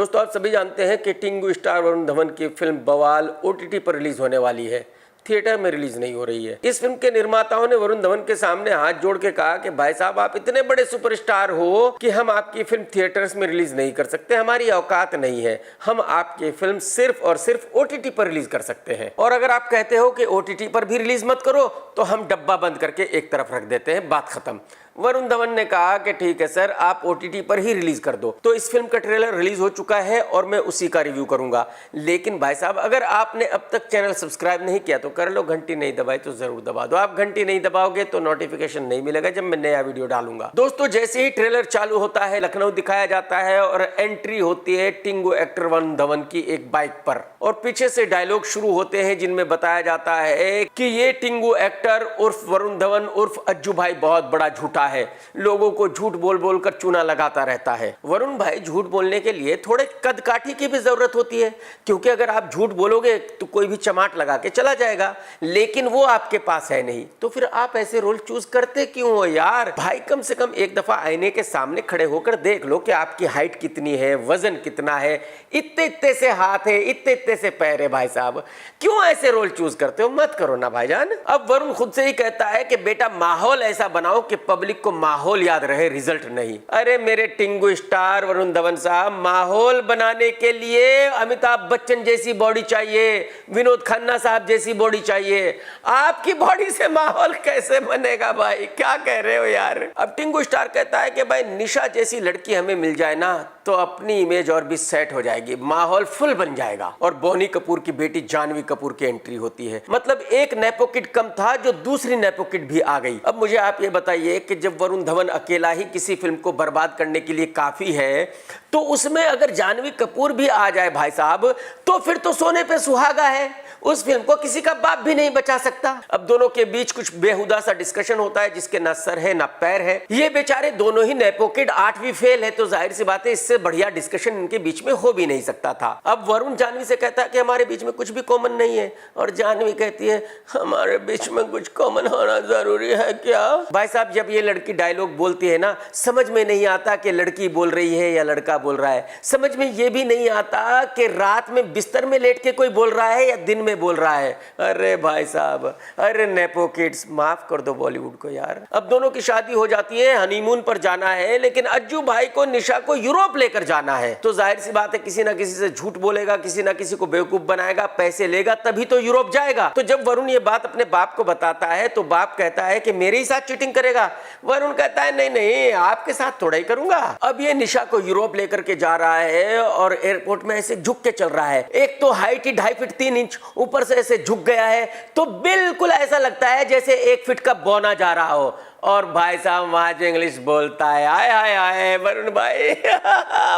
दोस्तों आप सभी जानते हैं कि टिंगू स्टार वरुण धवन की फिल्म बवाल ओटीटी पर रिलीज होने वाली है, थिएटर में रिलीज नहीं हो रही है। इस फिल्म के निर्माताओं ने वरुण धवन के सामने हाथ जोड़ के कहा कि भाई साहब आप इतने बड़े सुपरस्टार हो कि हम आपकी फिल्म थिएटर्स में रिलीज नहीं कर सकते, हमारी औकात नहीं है, हम आपकी फिल्म सिर्फ और सिर्फ ओटीटी पर रिलीज कर सकते हैं। और अगर आप कहते हो कि ओटीटी पर भी रिलीज मत करो तो हम डब्बा बंद करके एक तरफ रख देते हैं, बात खत्म। वरुण धवन ने कहा कि ठीक है सर, आप ओटीटी पर ही रिलीज कर दो। तो इस फिल्म का ट्रेलर रिलीज हो चुका है और मैं उसी का रिव्यू करूंगा। लेकिन भाई साहब अगर आपने अब तक चैनल सब्सक्राइब नहीं किया तो कर लो, घंटी नहीं दबाई तो जरूर दबा दो। आप घंटी नहीं दबाओगे तो नोटिफिकेशन नहीं मिलेगा जब मैं नया वीडियो डालूंगा। दोस्तों जैसे ही ट्रेलर चालू होता है लखनऊ दिखाया जाता है और एंट्री होती है टिंगू एक्टर वरुण धवन की एक बाइक पर, और पीछे से डायलॉग शुरू होते हैं जिनमें बताया जाता है कि ये टिंगू एक्टर उर्फ वरुण धवन उर्फ अज्जू भाई बहुत बड़ा झूठा है, लोगों को झूठ बोल बोल कर चूना लगाता रहता है। वरुण भाई झूठ बोलने के लिए थोड़े कद काठी की भी जरूरत होती है, क्योंकि अगर आप झूठ बोलोगे तो कोई भी चमाट लगा के चला जाएगा, लेकिन वो आपके पास है नहीं, तो फिर आप ऐसे रोल चूज करते क्यों हो यार? भाई कम से कम एक दफा आईने के सामने खड़े होकर देख लो कि आपकी हाइट कितनी है, वजन कितना है, इतने इतने से हाथ है, इतने इतने से पैर है। भाई साहब क्यों ऐसे रोल चूज करते हो? मत करो ना भाईजान। अब वरुण खुद से ही कहता है कि बेटा माहौल ऐसा बनाओ कि पब्लिक को माहौल याद रहे, रिजल्ट नहीं। अरे मेरे टिंगू स्टार वरुण धवन साहब, माहौल बनाने के लिए अमिताभ बच्चन जैसी बॉडी चाहिए, विनोद खन्ना साहब जैसी बॉडी चाहिए। आपकी बॉडी से माहौल कैसे बनेगा भाई? क्या कह रहे हो यार? अब टिंगू स्टार कहता है कि भाई निशा जैसी लड़की हमें मिल जाए ना तो अपनी इमेज और भी सेट हो जाएगी, माहौल फुल बन जाएगा। और बोनी कपूर की बेटी जानवी कपूर की एंट्री होती है। मतलब एक नेपो किड कम था जो दूसरी नेपो किड भी आ गई। अब मुझे आप ये बताइए कि जब वरुण धवन अकेला ही किसी फिल्म को बर्बाद करने के लिए काफी है, तो उसमें अगर जानवी कपूर भी आ जाए भाई साहब तो फिर तो सोने पे सुहागा है। उस फिल्म को किसी का बाप भी नहीं बचा सकता। अब दोनों के बीच कुछ बेहुदा सा डिस्कशन होता है जिसके ना सर है ना पैर है। ये बेचारे दोनों ही नेपो किड 8वीं फेल है, तो जाहिर सी बात है इससे बढ़िया डिस्कशन इनके बीच में हो भी नहीं सकता था। अब वरुण जानवी से कहता है कि हमारे बीच में कुछ भी कॉमन नहीं है, और जानवी कहती है हमारे बीच में कुछ कॉमन होना जरूरी है क्या? भाई साहब जब ये लड़की डायलॉग बोलती है ना, समझ में नहीं आता कि लड़की बोल रही है या लड़का बोल रहा है। समझ में ये भी नहीं आता कि रात में बिस्तर में लेट के कोई बोल रहा है या दिन में बोल रहा है। अरे भाई साहब, अरे नेपो किड्स, माफ कर दो बॉलीवुड को यार। अब दोनों की शादी हो जाती है, हनीमून पर जाना है, लेकिन अज्जू भाई को निशा को यूरोप लेकर जाना है। तो जाहिर सी बात है किसी ना किसी से झूठ बोलेगा, किसी ना किसी को बेवकूफ बनाएगा, पैसे लेगा तभी तो यूरोप जाएगा। तो जब वरुण ये बात अपने बाप को बताता है तो बाप कहता है कि मेरे ही साथ चीटिंग करेगा। वरुण कहता है नहीं नहीं, आपके साथ थोड़ा ही करूंगा। अब ये निशा को यूरोप लेकर के जा रहा है और एयरपोर्ट में ऐसे झुक के चल रहा है। एक तो हाइट ही 2.5 फीट 3 इंच, ऊपर से ऐसे झुक गया है तो बिल्कुल ऐसा लगता है जैसे 1 फीट का बौना जा रहा हो। और भाई साहब वहां जो इंग्लिश बोलता है, आए आए आए वरुण भाई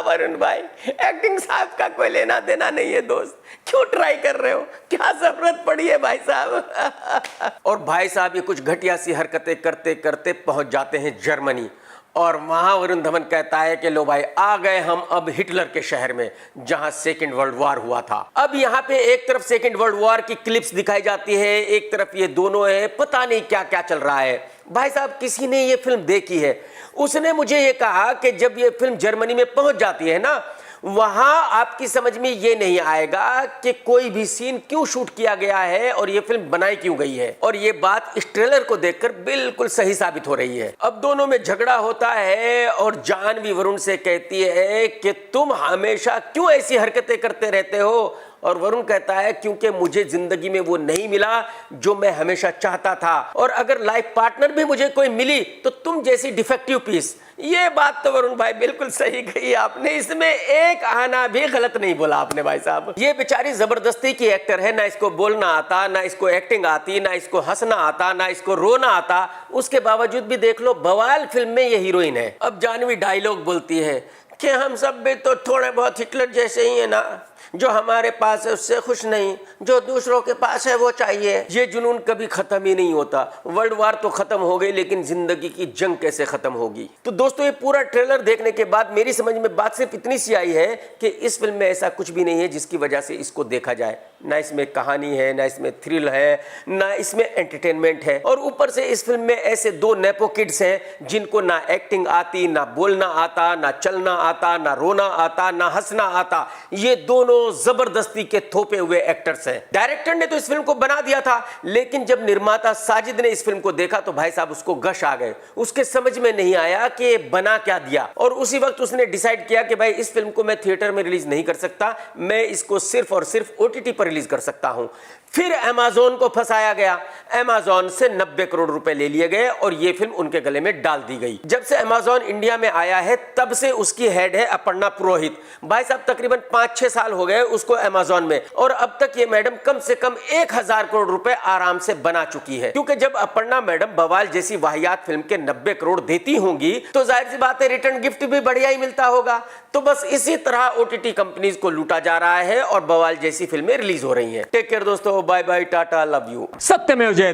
वरुण भाई, एक्टिंग साहब का कोई लेना देना नहीं है दोस्त, क्यों ट्राई कर रहे हो? क्या जरूरत पड़ी है भाई साहब? और भाई साहब ये कुछ घटिया सी हरकतें करते करते पहुंच जाते हैं जर्मनी, और वहां वरुण धवन कहता है कि लो भाई आ गए हम अब हिटलर के शहर में जहां सेकेंड वर्ल्ड वॉर हुआ था। अब यहाँ पे एक तरफ सेकेंड वर्ल्ड वॉर की क्लिप्स दिखाई जाती है, एक तरफ ये दोनों है, पता नहीं क्या क्या चल रहा है। भाई साहब किसी ने ये फिल्म देखी है, उसने मुझे ये कहा कि जब ये फिल्म जर्मनी में पहुंच जाती है ना, वहां आपकी समझ में ये नहीं आएगा कि कोई भी सीन क्यों शूट किया गया है और ये फिल्म बनाई क्यों गई है। और ये बात इस ट्रेलर को देखकर बिल्कुल सही साबित हो रही है। अब दोनों में झगड़ा होता है और जानवी वरुण से कहती है कि तुम हमेशा क्यों ऐसी हरकतें करते रहते हो? और वरुण कहता है क्योंकि मुझे जिंदगी में वो नहीं मिला जो मैं हमेशा चाहता था, और अगर लाइफ पार्टनर भी मुझे कोई मिली तो तुम जैसी डिफेक्टिव पीस। ये बात तो वरुण भाई बिल्कुल सही कही आपने, इसमें एक आना भी गलत नहीं बोला आपने भाई साहब। ये बेचारी जबरदस्ती की एक्टर है, ना इसको बोलना आता, ना इसको एक्टिंग आती, ना इसको हंसना आता, ना इसको रोना आता, उसके बावजूद भी देख लो बवाल फिल्म में ये हीरोइन है। अब जानवी डायलॉग बोलती है कि हम सब भी तो थोड़े बहुत हिटलर जैसे ही है ना, जो हमारे पास है उससे खुश नहीं, जो दूसरों के पास है वो चाहिए। ये जुनून कभी खत्म ही नहीं होता। वर्ल्ड वार तो खत्म हो गई, लेकिन जिंदगी की जंग कैसे खत्म होगी। तो दोस्तों, ये पूरा ट्रेलर देखने के बाद मेरी समझ में बात सिर्फ इतनी सी आई है कि इस फिल्म में ऐसा कुछ भी नहीं है जिसकी वजह से इसको देखा जाए। ना इसमें कहानी है, ना इसमें थ्रिल है, ना इसमें एंटरटेनमेंट है, और ऊपर से इस फिल्म में ऐसे दो नेपो किड्स हैं जिनको ना एक्टिंग आती, ना बोलना आता, ना चलना आता, ना रोना आता, ना हंसना आता। ये दोनों जबरदस्ती के थोपे हुए एक्टर्स हैं। डायरेक्टर ने तो इस फिल्म को बना दिया था, लेकिन जब निर्माता साजिद ने इस फिल्म को देखा तो भाई साहब उसको गश आ गए। उसके समझ में नहीं आया कि बना क्या दिया, और उसी वक्त उसने डिसाइड किया कि भाई इस फिल्म को मैं थिएटर में रिलीज नहीं कर सकता, मैं इसको सिर्फ और सिर्फ ओटीटी पर रिलीज कर सकता हूं। फिर अमेज़न को फंसाया गया। अमेज़न से 90 करोड़ रुपए ले लिए गए और यह फिल्म उनके गले में डाल दी गई। जब से अमेज़न इंडिया में आया है तब से उसकी हेड है अपर्णा पुरोहित। भाई साहब तकरीबन 5-6 साल हो गए उसको अमेज़न में, और अब तक ये मैडम कम से कम 1000 करोड़ रुपए आराम से बना चुकी है। क्योंकि जब अपर्णा मैडम बवाल जैसी वाहियात फिल्म के 90 करोड़ देती होंगी तो जाहिर सी बात है रिटर्न गिफ्ट भी बढ़िया ही मिलता होगा। तो बस इसी तरह ओटीटी कंपनीज को लूटा जा रहा है और बवाल जैसी फिल्में रिलीज हो रही हैं। टेक केयर दोस्तों, बाय बाय, टाटा, लव यू। सत्यमेव जयते।